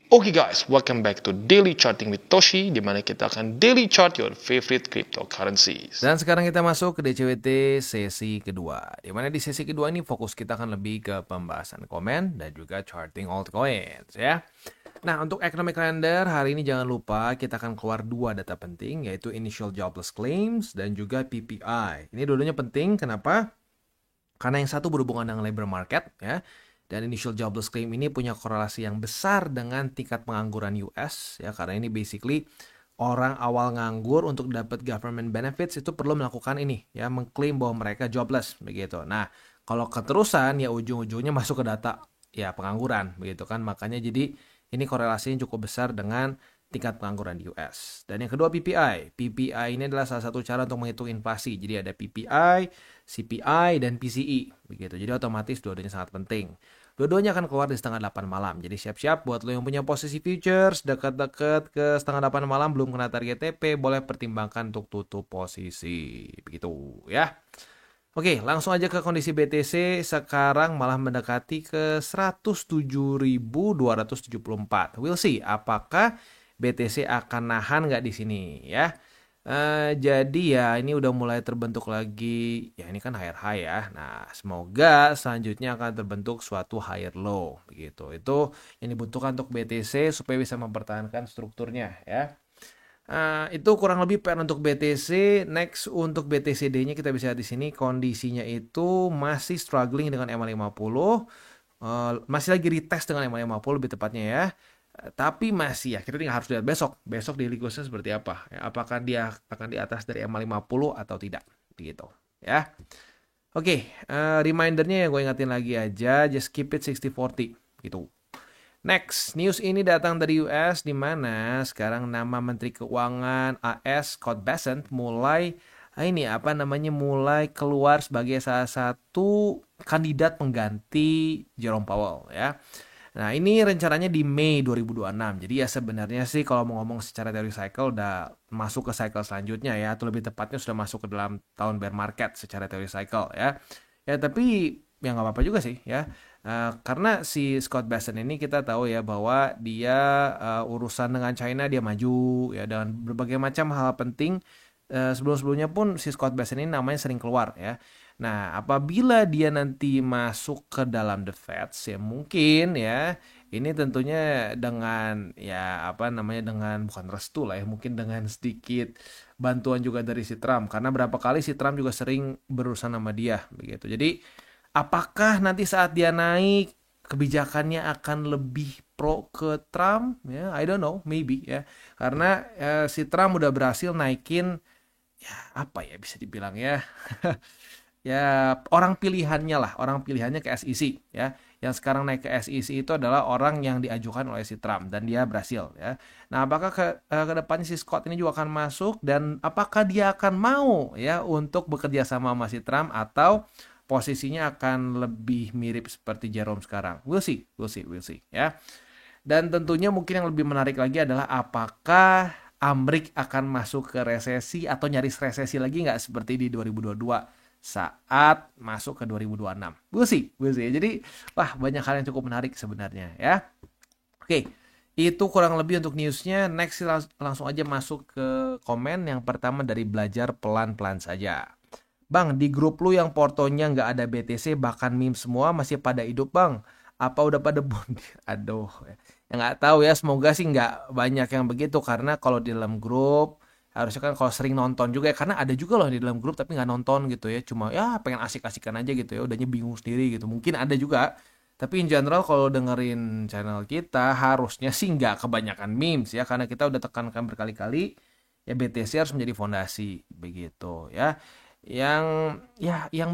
Oke guys, welcome back to Daily Charting with Toshi, di mana kita akan daily chart your favorite cryptocurrencies. Dan sekarang kita masuk ke DCWT sesi kedua. Di mana di sesi kedua ini fokus kita akan lebih ke pembahasan komen dan juga charting altcoins ya. Nah, untuk economic calendar hari ini jangan lupa kita akan keluar dua data penting, yaitu initial jobless claims dan juga PPI. Ini dua-duanya penting, kenapa? Karena yang satu berhubungan dengan labor market ya. Dan initial jobless claim ini punya korelasi yang besar dengan tingkat pengangguran US ya, karena ini basically orang awal nganggur untuk dapat government benefits itu perlu melakukan ini ya, mengklaim bahwa mereka jobless begitu. Nah, kalau keterusan ya ujung-ujungnya masuk ke data ya pengangguran begitu kan. Makanya jadi ini korelasinya cukup besar dengan tingkat pengangguran di US. Dan yang kedua PPI. PPI ini adalah salah satu cara untuk menghitung inflasi. Jadi ada PPI, CPI, dan PCE begitu. Jadi otomatis dua-duanya sangat penting. Dua-duanya akan keluar di setengah 8 malam. Jadi siap-siap buat lo yang punya posisi futures dekat-dekat ke setengah 8 malam belum kena target TP, boleh pertimbangkan untuk tutup posisi. Begitu ya. Oke, langsung aja ke kondisi BTC sekarang malah mendekati ke 107.274. We'll see apakah BTC akan nahan nggak di sini ya. Jadi ya ini udah mulai terbentuk lagi. Ya ini kan higher high ya. Nah semoga selanjutnya akan terbentuk suatu higher low. Begitu. Itu yang dibutuhkan untuk BTC supaya bisa mempertahankan strukturnya ya. Itu kurang lebih PR untuk BTC. Next untuk BTCD-nya kita bisa lihat di sini kondisinya itu masih struggling dengan MA50. Masih lagi retest dengan MA50 lebih tepatnya ya. Tapi masih ya kita harus lihat besok daily close seperti apa ya, apakah dia akan di atas dari MA50 atau tidak begitu ya. Oke, remindernya yang gue ingatin lagi aja, just keep it 60-40 gitu. Next, news ini datang dari US di mana sekarang nama Menteri Keuangan AS Scott Bessent mulai mulai keluar sebagai salah satu kandidat pengganti Jerome Powell ya. Nah, ini rencananya di Mei 2026. Jadi ya sebenarnya sih kalau mau ngomong secara teori cycle udah masuk ke cycle selanjutnya ya, atau lebih tepatnya sudah masuk ke dalam tahun bear market secara teori cycle ya. Ya tapi ya nggak apa-apa juga sih ya. Karena si Scott Bessent ini kita tahu ya bahwa dia urusan dengan China dia maju ya dengan berbagai macam hal penting. Sebelum-sebelumnya pun si Scott Bessent ini namanya sering keluar ya. Nah, apabila dia nanti masuk ke dalam the Feds ya mungkin ya ini tentunya dengan dengan bukan restu lah ya, mungkin dengan sedikit bantuan juga dari si Trump karena berapa kali si Trump juga sering berurusan sama dia begitu. Jadi, apakah nanti saat dia naik kebijakannya akan lebih pro ke Trump ya? I don't know, maybe ya. Karena si Trump udah berhasil naikin ya apa ya bisa dibilang ya ya orang pilihannya ke SEC ya. Yang sekarang naik ke SEC itu adalah orang yang diajukan oleh si Trump dan dia berhasil ya. Nah, apakah ke depannya si Scott ini juga akan masuk dan apakah dia akan mau ya untuk bekerja sama si Trump atau posisinya akan lebih mirip seperti Jerome sekarang? We'll see ya. Dan tentunya mungkin yang lebih menarik lagi adalah apakah Amrik akan masuk ke resesi atau nyaris resesi lagi nggak seperti di 2022 saat masuk ke 2026. We'll see. Jadi, wah banyak hal yang cukup menarik sebenarnya ya. Oke, itu kurang lebih untuk newsnya. Next langsung aja masuk ke komen. Yang pertama dari belajar pelan-pelan saja. Bang, di grup lu yang portonya nggak ada BTC bahkan meme semua masih pada hidup bang. Apa udah pada bond? Aduh, ya nggak tahu ya. Semoga sih nggak banyak yang begitu karena kalau di dalam grup harusnya kan kalau sering nonton juga ya, karena ada juga loh di dalam grup tapi nggak nonton gitu ya, cuma ya pengen asik-asikan aja gitu ya, udahnya bingung sendiri gitu, mungkin ada juga. Tapi in general kalau dengerin channel kita harusnya sih nggak kebanyakan memes ya, karena kita udah tekankan berkali-kali ya BTC harus menjadi fondasi begitu ya. Yang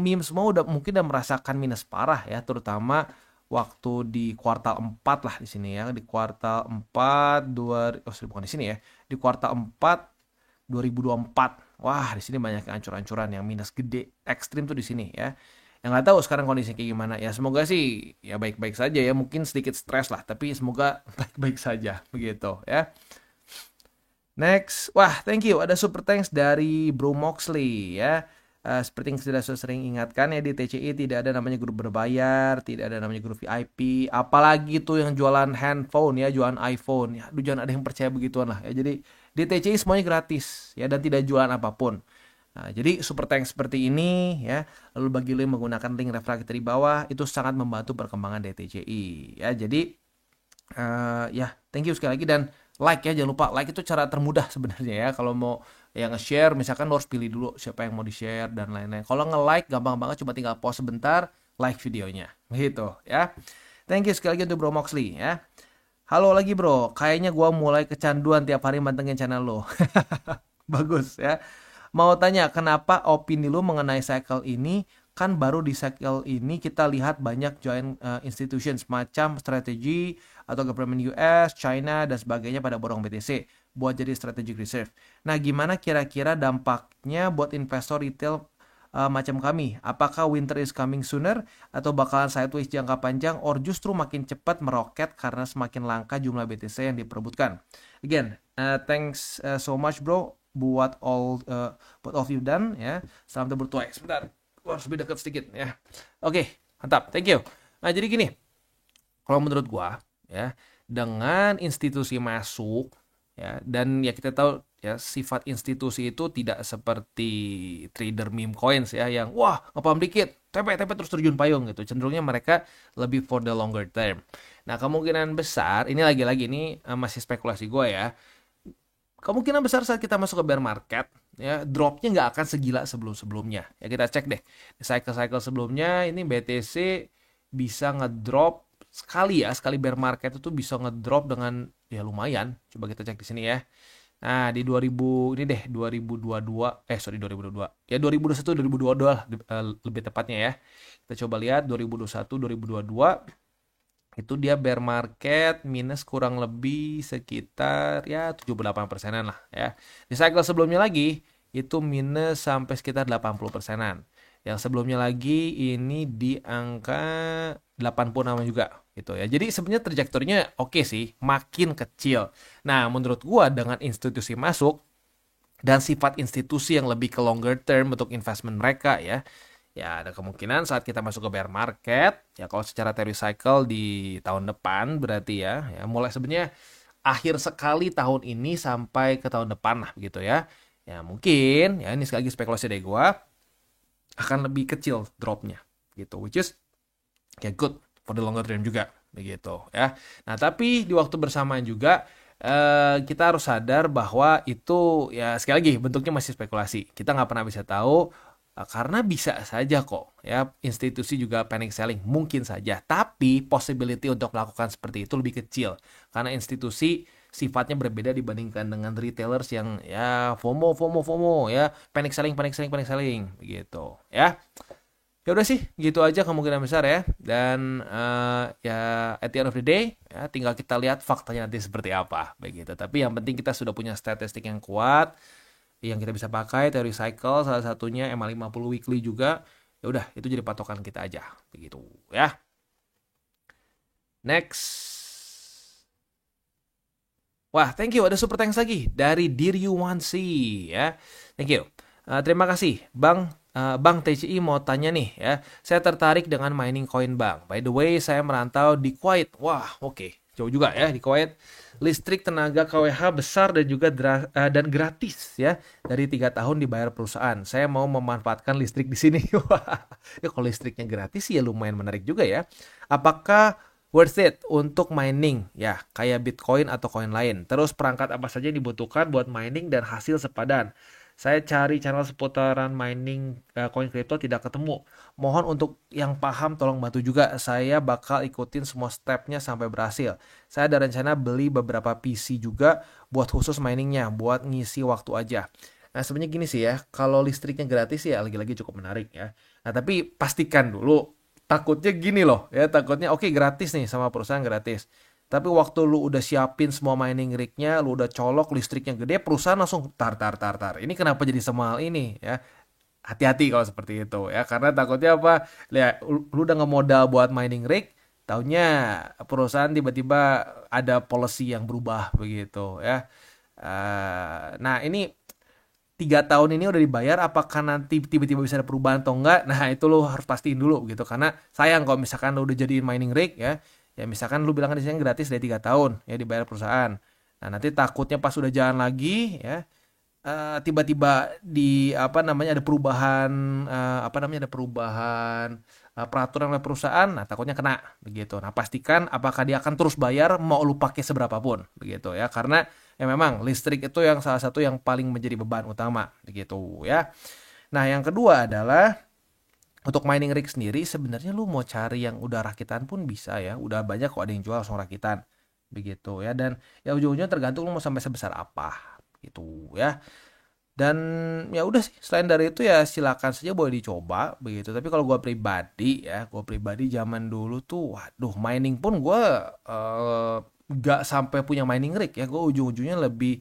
meme semua mungkin udah merasakan minus parah ya, terutama waktu di kuartal 4 lah di sini ya, di kuartal 4 bukan di sini ya, di kuartal 4 2024. Wah, di sini banyak ancur-ancuran yang minus gede, ekstrim tuh di sini ya. Yang nggak tahu sekarang kondisinya kayak gimana. Ya semoga sih ya baik-baik saja ya. Mungkin sedikit stres lah, tapi semoga baik-baik saja begitu ya. Next, wah thank you. Ada super thanks dari Bro Moxley ya. Seperti yang sudah saya sering ingatkan ya, di TCI tidak ada namanya grup berbayar, tidak ada namanya grup VIP, apalagi tuh yang jualan handphone ya, jualan iPhone ya. Aduh, jangan ada yang percaya begituan lah ya. Jadi di TCI semuanya gratis ya, dan tidak jualan apapun. Nah, jadi super thanks seperti ini ya. Lalu bagi lo yang menggunakan link referral kita di bawah, itu sangat membantu perkembangan DTCI ya. Jadi ya, thank you sekali lagi, dan like ya, jangan lupa like, itu cara termudah sebenarnya ya. Kalau mau yang nge-share, misalkan lo harus pilih dulu siapa yang mau di-share dan lain-lain. Kalau nge-like gampang banget, cuma tinggal pause sebentar, like videonya gitu ya. Thank you sekali lagi untuk Bro Moxley ya. Halo lagi bro, kayaknya gua mulai kecanduan tiap hari mantengin channel lo. Bagus ya. Mau tanya, kenapa opini lu mengenai cycle ini? Kan baru di cycle ini kita lihat banyak joint institution semacam strategi atau government US, China, dan sebagainya pada borong BTC buat jadi strategic reserve. Nah, gimana kira-kira dampaknya buat investor retail macam kami? Apakah winter is coming sooner atau bakalan sideways jangka panjang, or justru makin cepat meroket karena semakin langka jumlah BTC yang diperebutkan? Again, thanks so much bro buat all you've done ya. Salam terbertuai. Sebentar, gua harus lebih dekat sedikit ya. Oke, mantap. Thank you. Nah, jadi gini. Kalau menurut gua ya, dengan institusi masuk ya, dan ya kita tahu ya, sifat institusi itu tidak seperti trader meme coins ya, yang wah ngepam dikit TP terus terjun payung gitu. Cenderungnya mereka lebih for the longer term. Nah, kemungkinan besar ini lagi-lagi ini masih spekulasi gua ya. Kemungkinan besar saat kita masuk ke bear market ya, dropnya nggak akan segila sebelum-sebelumnya ya. Kita cek deh di cycle-cycle sebelumnya, ini BTC bisa ngedrop sekali ya, sekali bear market itu bisa ngedrop dengan ya lumayan. Coba kita cek di sini ya. Nah, di 2000 ini deh 2022 2022 ya, 2021 2022 lah lebih tepatnya ya. Kita coba lihat 2021 2022 itu dia bear market minus kurang lebih sekitar ya 78%-an lah ya. Di cycle sebelumnya lagi itu minus sampai sekitar 80%-an. Yang sebelumnya lagi ini di angka 86 juga gitu ya. Jadi sebenarnya trajektorinya oke sih, makin kecil. Nah, menurut gua dengan institusi masuk dan sifat institusi yang lebih ke longer term untuk investment mereka ya, ya ada kemungkinan saat kita masuk ke bear market ya, kalau secara teori cycle di tahun depan berarti ya mulai sebenarnya akhir sekali tahun ini sampai ke tahun depan lah begitu ya. Ya mungkin ya, ini sekali lagi spekulasi dari gua, akan lebih kecil dropnya gitu, which is ya good for the longer term juga begitu ya. Nah, tapi di waktu bersamaan juga kita harus sadar bahwa itu ya sekali lagi bentuknya masih spekulasi. Kita nggak pernah bisa tahu. Karena bisa saja kok ya institusi juga panic selling, mungkin saja, tapi possibility untuk melakukan seperti itu lebih kecil karena institusi sifatnya berbeda dibandingkan dengan retailers yang ya FOMO ya, panic selling begitu ya. Ya udah sih, gitu aja kemungkinan besar ya. Dan ya at the end of the day ya, tinggal kita lihat faktanya nanti seperti apa begitu. Tapi yang penting kita sudah punya statistik yang kuat yang kita bisa pakai, teori cycle salah satunya, MA50 weekly juga. Ya udah, itu jadi patokan kita aja begitu ya. Next. Wah, thank you, ada super thanks lagi dari Diryuwansi ya. Thank you. Terima kasih Bang Bang TCI, mau tanya nih ya. Saya tertarik dengan mining coin Bang. By the way, saya merantau di Kuwait. Wah, oke. Jauh juga ya di Kuwait. Listrik tenaga KWH besar dan juga dan gratis ya. Dari 3 tahun dibayar perusahaan. Saya mau memanfaatkan listrik di sini. Wah, ya kalau listriknya gratis ya lumayan menarik juga ya. Apakah worth it untuk mining ya, kayak Bitcoin atau koin lain? Terus perangkat apa saja yang dibutuhkan buat mining dan hasil sepadan? Saya cari channel seputaran mining koin kripto tidak ketemu. Mohon untuk yang paham tolong bantu juga. Saya bakal ikutin semua stepnya sampai berhasil. Saya ada rencana beli beberapa PC juga buat khusus miningnya, buat ngisi waktu aja. Nah, sebenarnya gini sih ya, kalau listriknya gratis ya lagi-lagi cukup menarik ya. Nah, tapi pastikan dulu, takutnya gini loh ya, takutnya oke, gratis nih sama perusahaan gratis. Tapi waktu lu udah siapin semua mining rig-nya, lu udah colok listriknya gede, perusahaan langsung tar. Ini kenapa jadi semahal ini ya? Hati-hati kalau seperti itu ya, karena takutnya apa? Ya, lu udah ngemodal buat mining rig, taunya perusahaan tiba-tiba ada policy yang berubah begitu ya. Nah, ini 3 tahun ini udah dibayar, apakah nanti tiba-tiba bisa ada perubahan atau enggak? Nah itu lo harus pastiin dulu gitu, karena sayang kalau misalkan lo udah jadiin mining rig ya, ya misalkan lo bilang di sini gratis dari 3 tahun ya dibayar perusahaan. Nah nanti takutnya pas udah jalan lagi ya, tiba-tiba di apa namanya ada perubahan, peraturan oleh perusahaan, nah takutnya kena begitu. Nah pastikan apakah dia akan terus bayar mau lu pakai seberapa pun begitu ya, karena ya memang listrik itu yang salah satu yang paling menjadi beban utama begitu ya. Nah yang kedua adalah untuk mining rig sendiri sebenarnya lu mau cari yang udah rakitan pun bisa ya, udah banyak kok ada yang jual langsung rakitan begitu ya, dan ya ujung-ujungnya tergantung lu mau sampai sebesar apa gitu ya. Dan ya udah sih, selain dari itu ya silakan saja boleh dicoba begitu. Tapi kalau gue pribadi zaman dulu tuh, waduh, mining pun gue nggak sampai punya mining rig ya. Gue ujung-ujungnya lebih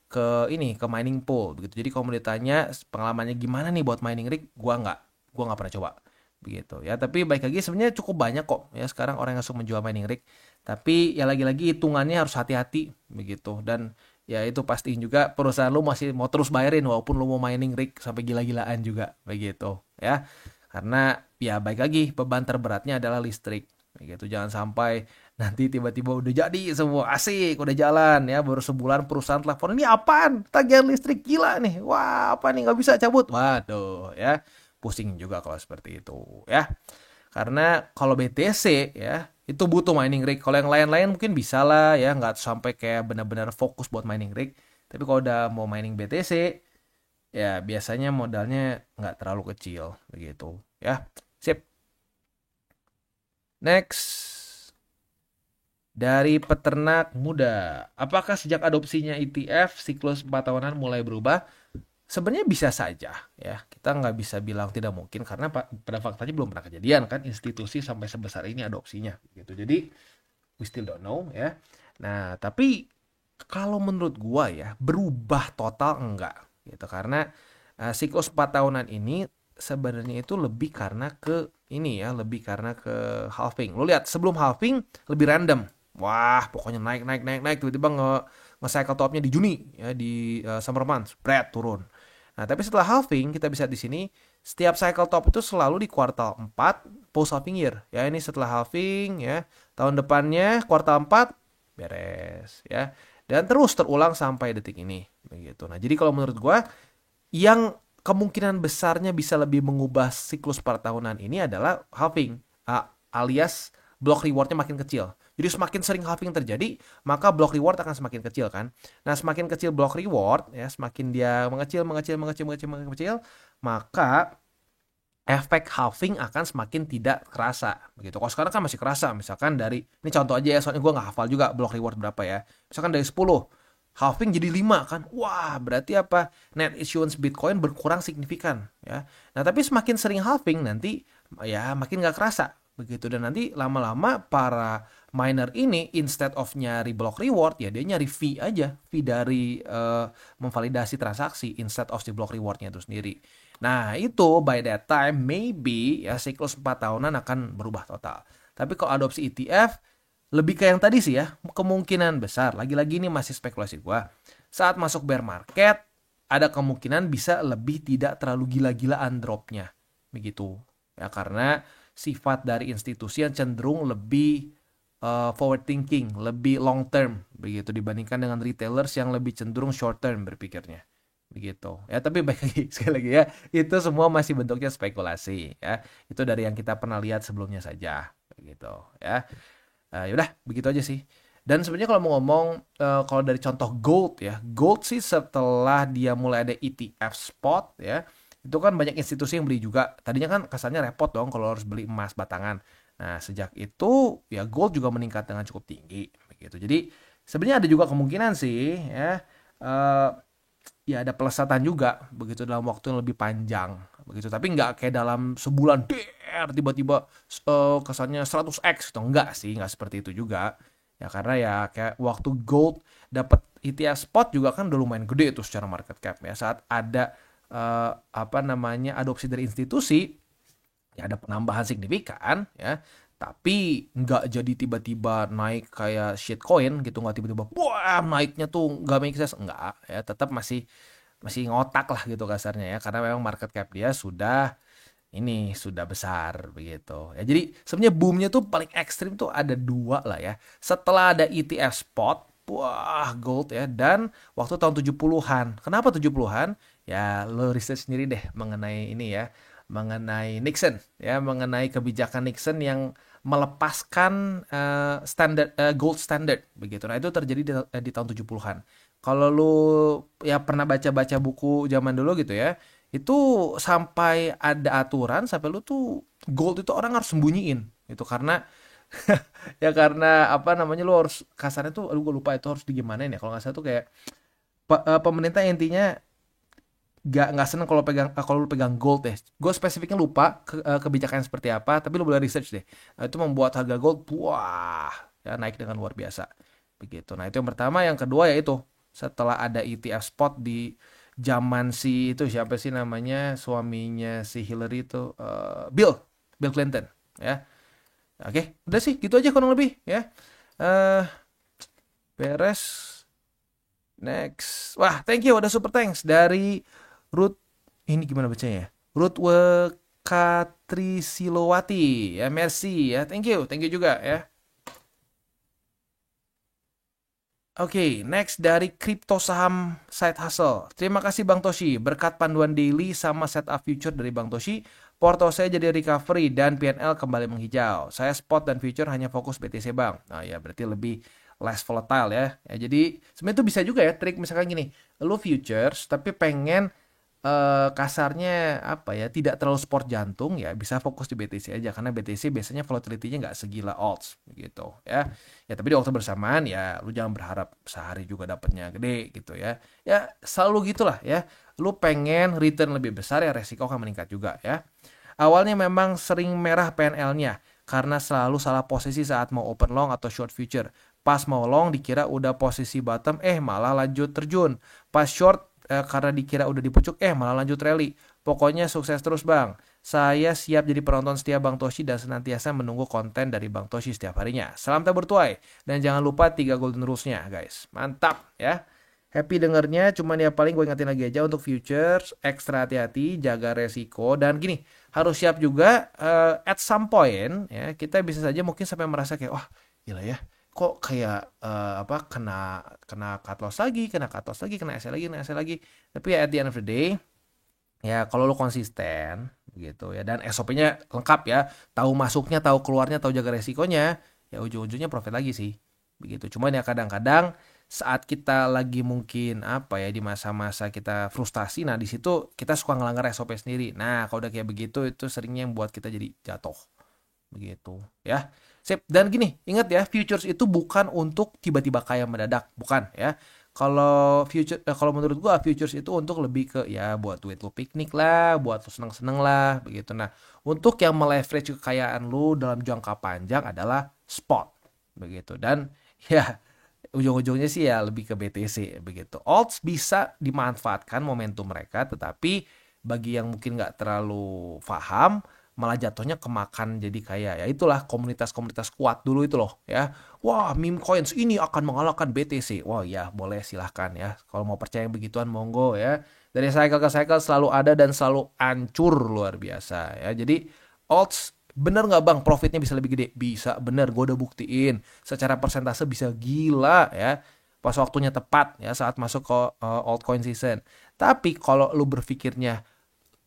ke ini, ke mining pool begitu. Jadi kalau mau ditanya pengalamannya gimana nih buat mining rig, gue nggak pernah coba begitu ya. Tapi baik lagi sebenarnya cukup banyak kok ya sekarang orang yang suka menjual mining rig. Tapi ya lagi-lagi hitungannya harus hati-hati begitu, dan ya itu pastiin juga perusahaan lu masih mau terus bayarin walaupun lu mau mining rig sampai gila-gilaan juga begitu ya. Karena ya baik lagi beban terberatnya adalah listrik begitu. Jangan sampai nanti tiba-tiba udah jadi semua asik udah jalan ya, baru sebulan perusahaan telepon, ini apaan tagihan listrik gila nih, wah apa nih nggak bisa cabut, waduh ya, pusing juga kalau seperti itu ya. Karena kalau BTC ya itu butuh mining rig. Kalau yang lain-lain mungkin bisa lah ya, nggak sampai kayak benar-benar fokus buat mining rig. Tapi kalau udah mau mining BTC ya biasanya modalnya nggak terlalu kecil begitu ya. Sip. Next, dari peternak muda, apakah sejak adopsinya ETF siklus 4 tahunan mulai berubah? Sebenarnya bisa saja ya, kita nggak bisa bilang tidak mungkin karena pada faktanya belum pernah kejadian kan institusi sampai sebesar ini adopsinya gitu. Jadi we still don't know ya. Nah tapi kalau menurut gua ya berubah total enggak gitu, karena siklus 4 tahunan ini sebenarnya itu lebih karena ke ini ya, lebih karena ke halving. Lo lihat sebelum halving lebih random, wah pokoknya naik naik naik naik, tiba-tiba nge-cycle topnya di Juni ya, di summer months spread turun. Nah, tapi setelah halving kita bisa di sini setiap cycle top itu selalu di kuartal 4 post halving year. Ya, ini setelah halving ya, tahun depannya kuartal 4 beres ya. Dan terus terulang sampai detik ini begitu. Nah, jadi kalau menurut gua yang kemungkinan besarnya bisa lebih mengubah siklus per tahunan ini adalah halving, alias block rewardnya makin kecil. Jadi semakin sering halving terjadi, maka block reward akan semakin kecil kan. Nah, semakin kecil block reward ya, semakin dia mengecil, maka efek halving akan semakin tidak kerasa begitu. Kalau sekarang kan masih kerasa, misalkan dari ini contoh aja ya, soalnya gue nggak hafal juga block reward berapa ya. Misalkan dari 10 halving jadi 5 kan. Wah, berarti apa? Net issuance Bitcoin berkurang signifikan ya. Nah, tapi semakin sering halving nanti ya makin nggak kerasa begitu, dan nanti lama-lama para miner ini instead of nyari block reward ya dia nyari fee aja, fee dari memvalidasi transaksi instead of si block rewardnya itu sendiri. Nah itu by that time maybe ya siklus 4 tahunan akan berubah total. Tapi kalau adopsi ETF lebih kayak yang tadi sih ya, kemungkinan besar lagi-lagi ini masih spekulasi gua, saat masuk bear market ada kemungkinan bisa lebih tidak terlalu gila-gilaan dropnya begitu ya, karena sifat dari institusi yang cenderung lebih forward thinking, lebih long term begitu dibandingkan dengan retailers yang lebih cenderung short term berpikirnya begitu ya. Tapi baik lagi sekali lagi ya, itu semua masih bentuknya spekulasi ya, itu dari yang kita pernah lihat sebelumnya saja begitu ya. Yaudah begitu aja sih. Dan sebenarnya kalau mau ngomong kalau dari contoh gold ya, gold sih setelah dia mulai ada ETF spot ya, itu kan banyak institusi yang beli juga. Tadinya kan kesannya repot dong kalau harus beli emas batangan. Nah, sejak itu ya gold juga meningkat dengan cukup tinggi begitu. Jadi sebenarnya ada juga kemungkinan sih ya, eh, ya ada pelesatan juga begitu dalam waktu yang lebih panjang begitu. Tapi nggak kayak dalam sebulan tiba-tiba kesannya 100x gitu. Enggak sih, nggak seperti itu juga. Ya karena ya kayak waktu gold dapat ETF spot juga kan udah lumayan gede itu secara market cap ya. Saat ada adopsi dari institusi ya ada penambahan signifikan ya, tapi nggak jadi tiba-tiba naik kayak shitcoin gitu, nggak tiba-tiba wah naiknya tuh nggak make sense, nggak ya, tetap masih masih ngotak lah gitu kasarnya ya, karena memang market cap dia sudah besar begitu. Ya jadi sebenarnya boomnya tuh paling ekstrim tuh ada dua lah ya. Setelah ada ETF spot, wah gold ya, dan waktu tahun 70-an. Kenapa 70-an? Ya lo research sendiri deh mengenai ini ya, mengenai Nixon ya, mengenai kebijakan Nixon yang melepaskan standar gold standard begitu. Nah, itu terjadi di tahun 70-an. Kalau lu ya pernah baca-baca buku zaman dulu gitu ya, itu sampai ada aturan sampai lu tuh gold itu orang harus sembunyiin itu karena ya karena apa namanya lu harus kasarnya tuh gue lupa itu harus digimanain ya kalau nggak salah tuh kayak pemerintah intinya nggak seneng kalau lu pegang gold deh. Gue spesifiknya lupa kebijakan seperti apa, tapi lu boleh research deh. Nah, itu membuat harga gold wah ya naik dengan luar biasa begitu. Nah itu yang pertama, yang kedua yaitu setelah ada ETF spot di zaman si itu siapa sih namanya suaminya si Hillary itu Bill Clinton ya. Oke, udah sih gitu aja kurang lebih ya. eh Beres. Next. Wah, thank you ada super thanks dari Ruth, ini gimana bacanya ya? Ruth Wekatrisilowati ya, merci ya. Thank you juga ya. Oke, next dari Crypto Saham Side Hustle. Terima kasih Bang Toshi. Berkat panduan daily sama setup future dari Bang Toshi, porto saya jadi recovery dan PNL kembali menghijau. Saya spot dan future hanya fokus BTC Bang. Nah ya berarti lebih less volatile ya. Ya jadi sebenarnya itu bisa juga ya trik misalkan gini. Lu futures tapi pengen kasarnya apa ya tidak terlalu sport jantung ya bisa fokus di BTC aja karena BTC biasanya volatility-nya nggak segila alts gitu ya. Ya tapi di waktu bersamaan ya lu jangan berharap sehari juga dapatnya gede gitu ya. Ya selalu gitulah ya. Lu pengen return lebih besar ya resiko akan meningkat juga ya. Awalnya memang sering merah PNL-nya karena selalu salah posisi saat mau open long atau short future. Pas mau long dikira udah posisi bottom malah lanjut terjun. Pas short karena dikira udah di pucuk malah lanjut rally. Pokoknya sukses terus Bang. Saya siap jadi penonton setia Bang Toshi dan senantiasa menunggu konten dari Bang Toshi setiap harinya. Salam tabur tuai. Dan jangan lupa 3 golden rules-nya guys. Mantap ya. Happy dengernya, cuman ya paling gue ingetin lagi aja untuk futures, ekstra hati-hati, jaga resiko, dan gini, harus siap juga at some point ya, kita bisa saja mungkin sampai merasa kayak, wah gila ya, kok kayak apa kena cut loss lagi, kena SL lagi. Tapi ya at the end of the day, ya kalau lu konsisten begitu ya dan SOP-nya lengkap ya, tahu masuknya, tahu keluarnya, tahu jaga resikonya, ya ujung-ujungnya profit lagi sih. Begitu. Cuman ya kadang-kadang saat kita lagi mungkin apa ya di masa-masa kita frustasi, nah di situ kita suka ngelanggar SOP sendiri. Nah, kalau udah kayak begitu itu seringnya yang buat kita jadi jatuh. Begitu, ya. Sip. Dan gini, ingat ya, futures itu bukan untuk tiba-tiba kaya mendadak, bukan ya. Kalau menurut gua futures itu untuk lebih ke ya buat duit lu piknik lah, buat lu seneng-seneng lah, begitu. Nah, untuk yang meleverage kekayaan lu dalam jangka panjang adalah spot, begitu. Dan ya ujung-ujungnya sih ya lebih ke BTC begitu. Alts bisa dimanfaatkan momentum mereka, tetapi bagi yang mungkin nggak terlalu paham, malah jatuhnya kemakan jadi kayak ya itulah komunitas-komunitas kuat dulu itu loh ya. Wah, meme coins ini akan mengalahkan BTC. Wah ya boleh silahkan ya. Kalau mau percaya yang begituan monggo ya. Dari cycle ke cycle selalu ada dan selalu hancur luar biasa ya. Jadi alts bener nggak bang profitnya bisa lebih gede? Bisa, bener, gue udah buktiin. Secara persentase bisa gila ya. Pas waktunya tepat ya saat masuk ke altcoin season. Tapi kalau lu berpikirnya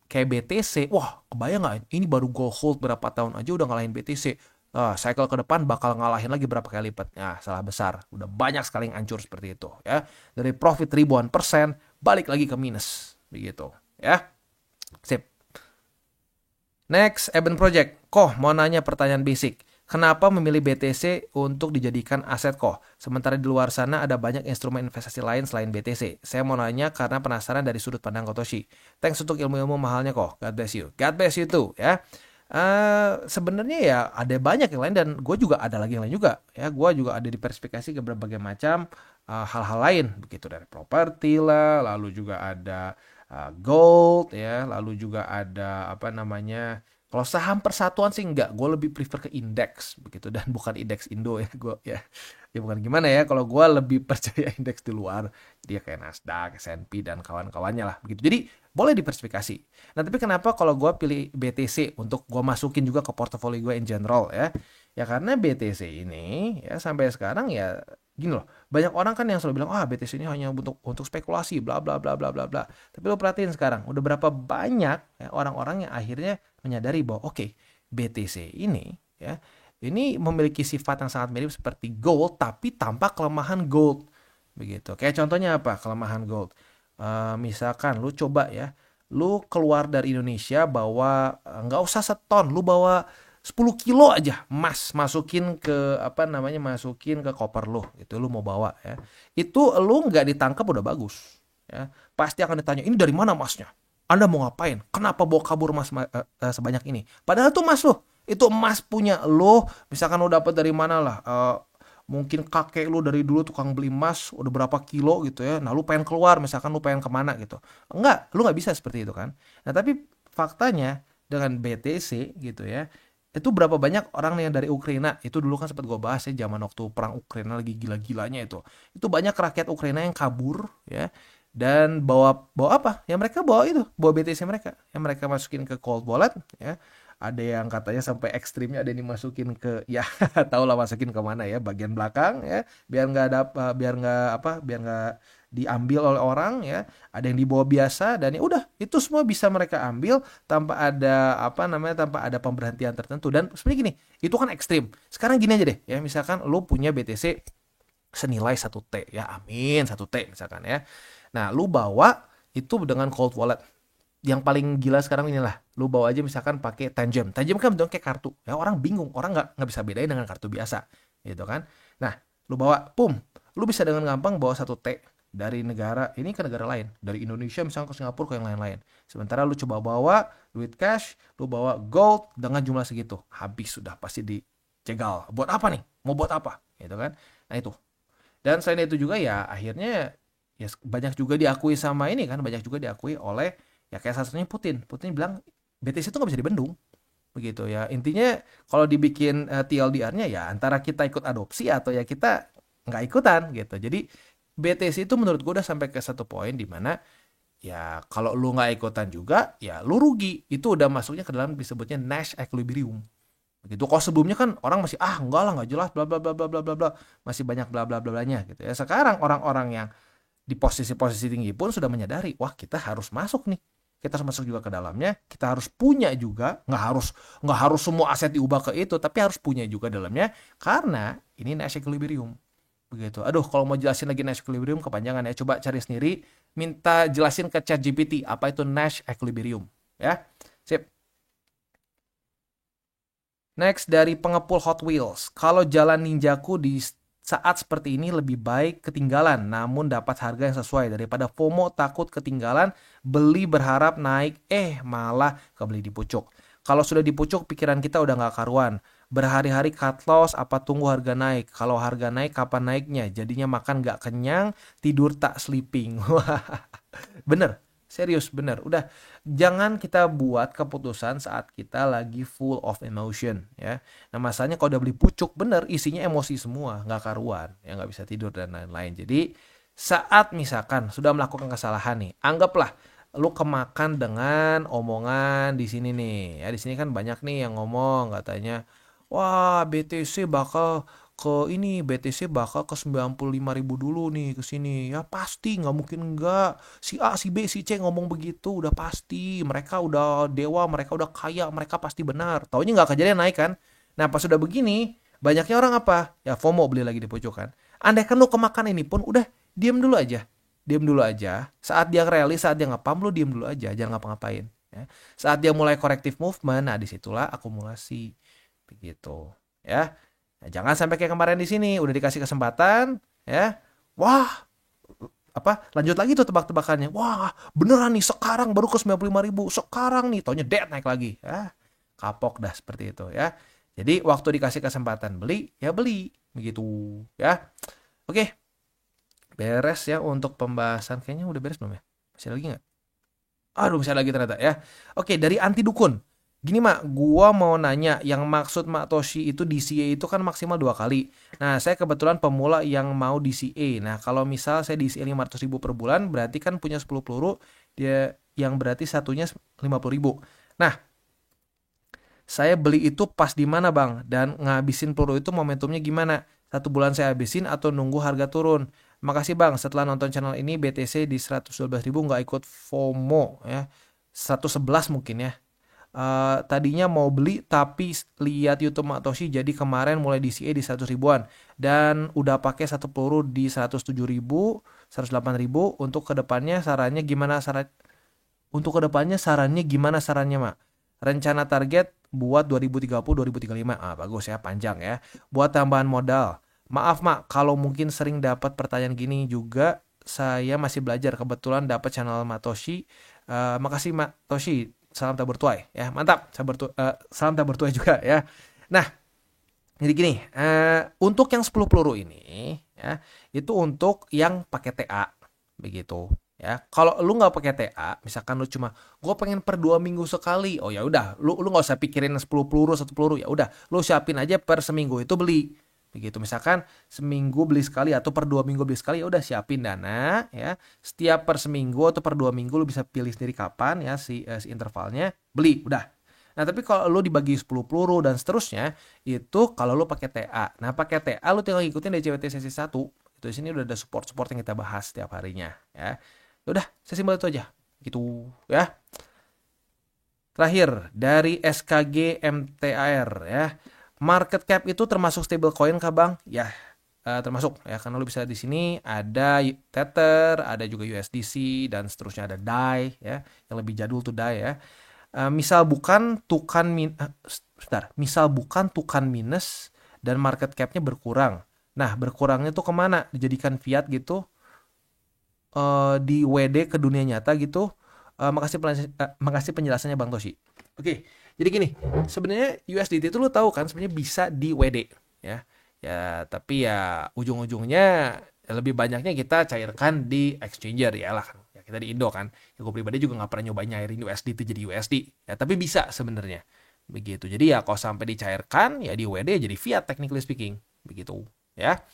kayak BTC, wah kebayang nggak? Ini baru gue hold berapa tahun aja udah ngalahin BTC. Cycle ke depan bakal ngalahin lagi berapa kali lipat. Nah, salah besar. Udah banyak sekali yang hancur seperti itu ya. Dari profit ribuan persen balik lagi ke minus begitu ya. Sip. Next, Eben Project. Koh, mau nanya pertanyaan basic. Kenapa memilih BTC untuk dijadikan aset koh? Sementara di luar sana ada banyak instrumen investasi lain selain BTC. Saya mau nanya karena penasaran dari sudut pandang Kotoshi. Thanks untuk ilmu-ilmu mahalnya koh. God bless you. God bless you too ya. Sebenarnya ya ada banyak yang lain dan gue juga ada lagi yang lain juga ya. Gue juga ada diversifikasi ke berbagai macam hal-hal lain begitu dari properti lah, lalu juga ada gold ya, lalu juga ada apa namanya Kalau saham persatuan sih enggak, gue lebih prefer ke indeks begitu, dan bukan indeks Indo ya, gue ya bukan gimana ya, kalau gue lebih percaya indeks di luar, dia kayak Nasdaq, S&P dan kawan-kawannya lah begitu. Jadi boleh diversifikasi. Nah tapi kenapa kalau gue pilih BTC untuk gue masukin juga ke portofolio gue in general ya? Ya karena BTC ini ya sampai sekarang ya gini loh, banyak orang kan yang selalu bilang BTC ini hanya untuk spekulasi bla bla bla bla bla bla. Tapi lo perhatiin sekarang udah berapa banyak ya, orang-orang yang akhirnya menyadari bahwa BTC ini ya ini memiliki sifat yang sangat mirip seperti gold tapi tanpa kelemahan gold begitu. Kayak contohnya apa kelemahan gold? Misalkan lu coba ya, lu keluar dari Indonesia bawa nggak usah seton, lu bawa 10 kilo aja emas, masukin ke masukin ke koper lu gitu, lu mau bawa ya, itu lu nggak ditangkap udah bagus ya, pasti akan ditanya ini dari mana emasnya, anda mau ngapain, kenapa bawa kabur emas sebanyak ini, padahal tuh emas lu, itu emas punya lu, misalkan lu dapat dari mana lah, mungkin kakek lu dari dulu tukang beli emas udah berapa kilo gitu ya, nah lu pengen keluar, misalkan lu pengen kemana gitu, enggak, lu nggak bisa seperti itu kan. Nah tapi faktanya dengan BTC gitu ya, itu berapa banyak orang yang dari Ukraina, itu dulu kan sempat gue bahas ya, zaman waktu perang Ukraina lagi gila-gilanya itu banyak rakyat Ukraina yang kabur ya, dan bawa bawa apa ya, mereka bawa itu, bawa BTC mereka yang mereka masukin ke cold wallet ya, ada yang katanya sampai ekstrimnya ada yang dimasukin ke ya tau lah masukin ke mana ya, bagian belakang ya, biar nggak ada biar nggak diambil oleh orang ya, ada yang dibawa biasa, dan ya udah itu semua bisa mereka ambil tanpa ada tanpa ada pemberhentian tertentu. Dan sebenarnya gini, itu kan ekstrim. Sekarang gini aja deh ya, misalkan lo punya BTC senilai 1T ya, amin 1T misalkan ya, nah lu bawa itu dengan cold wallet. Yang paling gila sekarang inilah, lu bawa aja misalkan pakai Tangem kan bentuknya kayak kartu ya, orang bingung, orang nggak bisa bedain dengan kartu biasa gitu kan. Nah lu bawa lu bisa dengan gampang bawa 1T dari negara ini ke negara lain, dari Indonesia misalnya ke Singapura ke yang lain-lain. Sementara lu coba bawa duit cash, lu bawa gold dengan jumlah segitu, habis sudah pasti dicegal. Buat apa nih, mau buat apa gitu kan. Nah itu, dan selain itu juga ya akhirnya ya banyak juga diakui sama ini kan, banyak juga diakui oleh ya kayak salah satunya Putin bilang BTC itu nggak bisa dibendung begitu ya. Intinya kalau dibikin TLDR-nya ya antara kita ikut adopsi atau ya kita nggak ikutan gitu. Jadi BTC itu menurut gue udah sampai ke satu poin di mana ya kalau lu nggak ikutan juga ya lu rugi, itu udah masuknya ke dalam disebutnya Nash equilibrium begitu. Kalau sebelumnya kan orang masih enggak lah, nggak jelas bla bla bla bla bla bla bla, masih banyak bla bla bla blanya gitu ya. Sekarang orang-orang yang di posisi-posisi tinggi pun sudah menyadari, wah kita harus masuk nih, kita harus masuk juga ke dalamnya, kita harus punya juga, nggak harus semua aset diubah ke itu, tapi harus punya juga dalamnya, karena ini Nash equilibrium begitu. Aduh kalau mau jelasin lagi Nash equilibrium kepanjangan ya, coba cari sendiri, minta jelasin ke ChatGPT apa itu Nash equilibrium ya. Sip. Next dari pengepul Hot Wheels. Kalau jalan ninjaku di saat seperti ini lebih baik ketinggalan namun dapat harga yang sesuai daripada FOMO takut ketinggalan, beli berharap naik malah kebeli di pucuk. Kalau sudah di pucuk pikiran kita udah gak karuan. Berhari-hari cut loss apa tunggu harga naik. Kalau harga naik kapan naiknya? Jadinya makan gak kenyang, tidur tak sleeping. Bener. Serius bener, udah jangan kita buat keputusan saat kita lagi full of emotion ya. Nah masalahnya kalau udah beli pucuk bener isinya emosi semua, nggak karuan, ya nggak bisa tidur dan lain-lain. Jadi saat misalkan sudah melakukan kesalahan nih, anggaplah lu kemakan dengan omongan di sini nih, ya di sini kan banyak nih yang ngomong katanya, wah BTC bakal BTC bakal ke 95.000 dulu nih ke sini. Ya pasti nggak mungkin nggak. Si A, si B, si C ngomong begitu udah pasti. Mereka udah dewa, mereka udah kaya, mereka pasti benar. Taunya nggak kejadian naik kan. Nah pas sudah begini, banyaknya orang apa? Ya FOMO beli lagi di pojokan. Andai kan lu kemakan ini pun udah diam dulu aja. Diam dulu aja. Saat dia rally, saat dia ngepam lu diam dulu aja, jangan ngapa-ngapain. Ya. Saat dia mulai corrective movement, nah disitulah akumulasi. Begitu. Ya. Nah, jangan sampai kayak kemarin di sini udah dikasih kesempatan ya. Wah, lanjut lagi tuh tebak-tebakannya. Wah, beneran nih sekarang baru ke 95.000. Sekarang nih taunya naik lagi. Ya, kapok dah seperti itu ya. Jadi waktu dikasih kesempatan beli, ya beli begitu ya. Oke. Beres ya untuk pembahasan. Kayaknya udah beres belum ya? Masih lagi enggak? Aduh, masih lagi ternyata ya. Oke, dari anti dukun. Gini Mak, gua mau nanya, yang maksud Mak Toshi itu DCA itu kan maksimal 2 kali. Nah, saya kebetulan pemula yang mau DCA. Nah, kalau misal saya DCA 500.000 per bulan, berarti kan punya 10 peluru, dia yang berarti satunya 50.000. Nah, saya beli itu pas di mana Bang? Dan ngabisin peluru itu momentumnya gimana? 1 bulan saya habisin atau nunggu harga turun? Makasih Bang, setelah nonton channel ini BTC di 112.000 nggak ikut FOMO ya. 111 mungkin ya. Tadinya mau beli tapi lihat YouTube Matoshi jadi kemarin mulai DCA di 100 ribuan dan udah pakai satu peluru di 107.000, 108.000. Untuk kedepannya sarannya Mak? Rencana target buat 2030 2035. Bagus ya, panjang ya. Buat tambahan modal. Maaf Mak, kalau mungkin sering dapat pertanyaan gini juga, saya masih belajar. Kebetulan dapat channel Matoshi. Makasih Matoshi. Salam tabur tuai ya. Mantap. Salam tabur tuai juga ya. Nah, jadi gini, untuk yang 10 peluru ini ya, itu untuk yang pakai TA begitu ya. Kalau lu nggak pakai TA, misalkan lu cuma gue pengen per 2 minggu sekali, oh ya udah, lu nggak usah pikirin 10 peluru satu peluru, ya udah, lu siapin aja per seminggu itu beli begitu. Misalkan seminggu beli sekali atau per 2 minggu beli sekali, ya udah siapin dana ya. Setiap per seminggu atau per 2 minggu lu bisa pilih sendiri kapan ya si intervalnya beli, udah. Nah, tapi kalau lu dibagi 10 peluru dan seterusnya, itu kalau lu pakai TA. Nah, pakai TA lu tinggal ngikutin DCWT sesi 1. Itu di sini udah ada support-support yang kita bahas setiap harinya ya. Udah, sesimpel itu aja. Gitu ya. Terakhir dari SKG MTAR ya. Market cap itu termasuk stablecoin kah Bang? Ya, termasuk ya, karena lu bisa di sini ada Tether, ada juga USDC dan seterusnya, ada DAI ya. Yang lebih jadul tuh DAI ya. Misal bukan tukan minus dan market capnya berkurang. Nah, berkurangnya tuh kemana? Dijadikan fiat gitu, di WD ke dunia nyata gitu. Makasih penjelasannya Bang Toshi. Oke, jadi gini, sebenarnya USDT itu lo tahu kan sebenarnya bisa di WD ya. Ya, tapi ya ujung-ujungnya lebih banyaknya kita cairkan di exchanger ya lah kan. Ya, kita di Indo kan. Ya, gue pribadi juga nggak pernah nyoba nyairin USDT jadi USD. Ya, tapi bisa sebenarnya. Begitu. Jadi ya kalau sampai dicairkan ya di WD jadi fiat technically speaking. Begitu. Ya.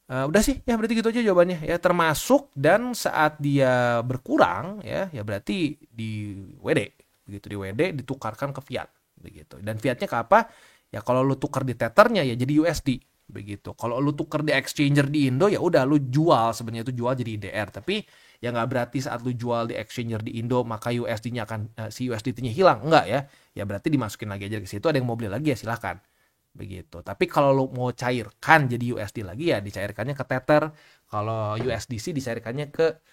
Udah sih, ya berarti gitu aja jawabannya ya. Termasuk dan saat dia berkurang ya berarti di WD. Begitu, di WD ditukarkan ke fiat begitu. Dan fiatnya ke apa? Ya kalau lu tukar di tethernya ya jadi USD begitu. Kalau lu tukar di exchanger di Indo ya udah lu jual, sebenarnya itu jual jadi IDR. Tapi ya nggak berarti saat lu jual di exchanger di Indo maka USD-nya akan si USDT-nya hilang, enggak ya. Ya berarti dimasukin lagi aja ke situ, ada yang mau beli lagi ya silahkan begitu. Tapi kalau lu mau cairkan jadi USD lagi ya dicairkannya ke Tether. Kalau USDC dicairkannya ke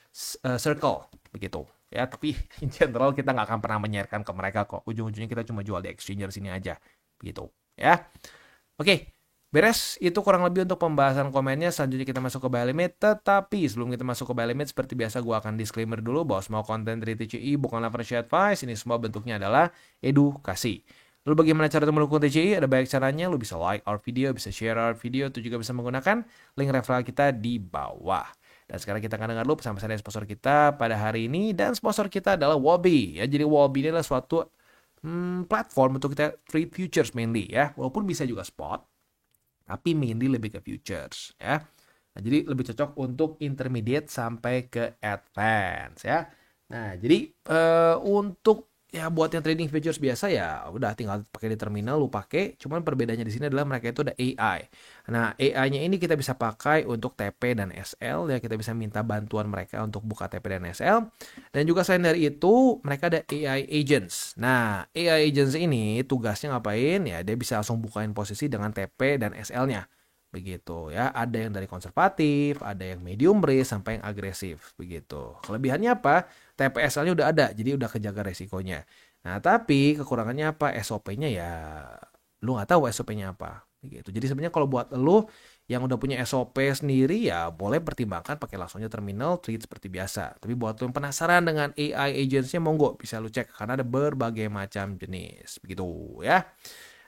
Circle begitu. Ya, tapi in general kita nggak akan pernah menyairkan ke mereka kok. Ujung-ujungnya kita cuma jual di exchanger sini aja begitu. Ya. Oke. Beres, itu kurang lebih untuk pembahasan komennya. Selanjutnya kita masuk ke buy limit. Tetapi sebelum kita masuk ke buy limit, seperti biasa gue akan disclaimer dulu bahwa semua konten dari TCI bukanlah financial advice. Ini semua bentuknya adalah edukasi. Lalu bagaimana cara mendukung TCI? Ada banyak caranya. Lu bisa like our video, bisa share our video. Itu juga bisa menggunakan link referral kita di bawah. Dan sekarang kita akan dengar dulu pesan-pesan dari sponsor kita pada hari ini. Dan sponsor kita adalah Wobi. Ya, jadi Wobi ini adalah suatu platform untuk kita trade futures mainly ya. Walaupun bisa juga spot, tapi mainly lebih ke futures ya. Nah, jadi lebih cocok untuk intermediate sampai ke advance ya. Nah, jadi untuk ya buat yang trading futures biasa ya udah tinggal pakai di terminal lu pakai. Cuman perbedaannya di sini adalah mereka itu ada AI. Nah, AI-nya ini kita bisa pakai untuk TP dan SL ya, kita bisa minta bantuan mereka untuk buka TP dan SL. Dan juga selain dari itu, mereka ada AI agents. Nah, AI agents ini tugasnya ngapain? Ya, dia bisa langsung bukain posisi dengan TP dan SL-nya. Begitu ya. Ada yang dari konservatif, ada yang medium risk sampai yang agresif begitu. Kelebihannya apa? TPSL-nya udah ada, jadi udah kejaga resikonya. Nah, tapi kekurangannya apa? SOP-nya ya lu nggak tahu SOP-nya apa. Gitu. Jadi sebenarnya kalau buat lu yang udah punya SOP sendiri ya boleh pertimbangkan pakai langsungnya terminal trade seperti biasa. Tapi buat lu yang penasaran dengan AI agents-nya monggo bisa lu cek karena ada berbagai macam jenis begitu ya.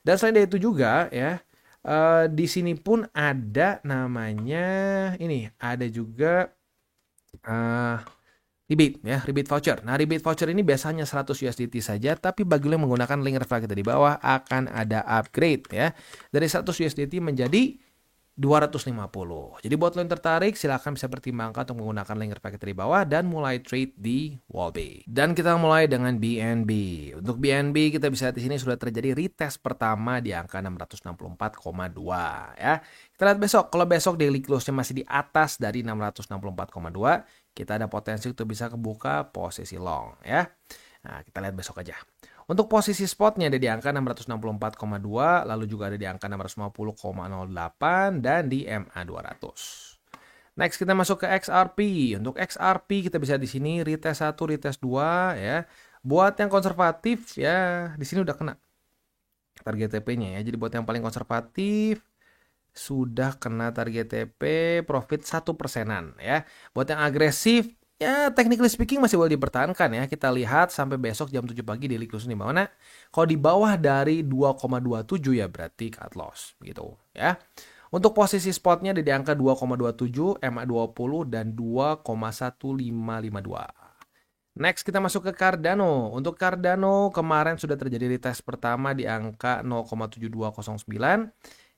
Dan selain dari itu juga ya di sini pun ada namanya ini, ada juga rebate ya, rebate voucher. Nah, rebate voucher ini biasanya 100 USDT saja, tapi bagi lo yang menggunakan link referral kita di bawah akan ada upgrade ya. Dari 100 USDT menjadi 250. Jadi buat lo yang tertarik, silahkan bisa pertimbangkan untuk menggunakan link referral kita di bawah dan mulai trade di Wallbay. Dan kita mulai dengan BNB. Untuk BNB kita bisa lihat di sini sudah terjadi retest pertama di angka 664,2 ya. Kita lihat besok. Kalau besok daily close-nya masih di atas dari 664,2, kita ada potensi untuk bisa kebuka posisi long ya. Nah, kita lihat besok aja. Untuk posisi spotnya ada di angka 664,2, lalu juga ada di angka 650,08 dan di MA200. Next kita masuk ke XRP. Untuk XRP kita bisa di sini retest 1, retest 2 ya. Buat yang konservatif ya, di sini udah kena target TP-nya ya. Jadi buat yang paling konservatif sudah kena target TP profit 1%-an ya. Buat yang agresif ya, technically speaking masih boleh dipertahankan ya. Kita lihat sampai besok jam 7 pagi daily close di mana. Kalau di bawah dari 2,27 ya berarti cut loss gitu ya. Untuk posisi spotnya ada di angka 2,27, MA20 dan 2,1552. Next kita masuk ke Cardano. Untuk Cardano kemarin sudah terjadi retest pertama di angka 0,7209.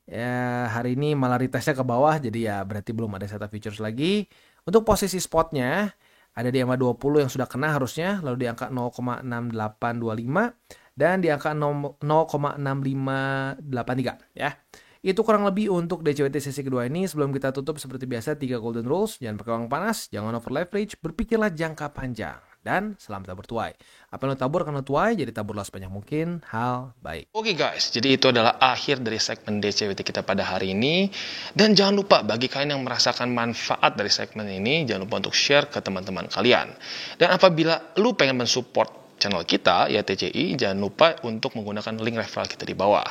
Ya, hari ini malah retestnya ke bawah, jadi ya berarti belum ada setup futures lagi. Untuk posisi spotnya ada di MA20 yang sudah kena harusnya, lalu di angka 0,6825 dan di angka 0,6583 ya. Itu kurang lebih untuk DCWT sesi kedua ini. Sebelum kita tutup seperti biasa 3 golden rules. Jangan pakai uang panas, jangan over leverage, berpikirlah jangka panjang. Dan selamat tabur tuai. Apa yang lo tabur akan lo tuai, jadi taburlah sebanyak mungkin hal baik. Oke guys, jadi itu adalah akhir dari segmen DCWT kita pada hari ini. Dan jangan lupa bagi kalian yang merasakan manfaat dari segmen ini, jangan lupa untuk share ke teman-teman kalian. Dan apabila lu pengen mensupport channel kita, ya TCI, jangan lupa untuk menggunakan link referral kita di bawah.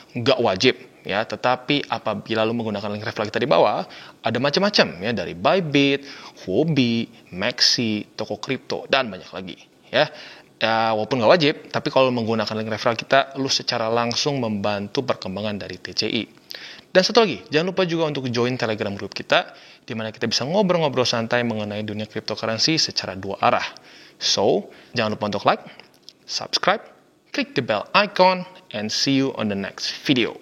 Nggak wajib ya, tetapi apabila lu menggunakan link referral kita di bawah, ada macam-macam ya, dari Bybit, Huobi, Maxi, toko kripto, dan banyak lagi ya. Ya, walaupun nggak wajib, tapi kalau menggunakan link referral kita, lu secara langsung membantu perkembangan dari TCI. Dan satu lagi, jangan lupa juga untuk join Telegram group kita, di mana kita bisa ngobrol-ngobrol santai mengenai dunia cryptocurrency secara dua arah. So, jangan lupa untuk like, subscribe, click the bell icon, and see you on the next video.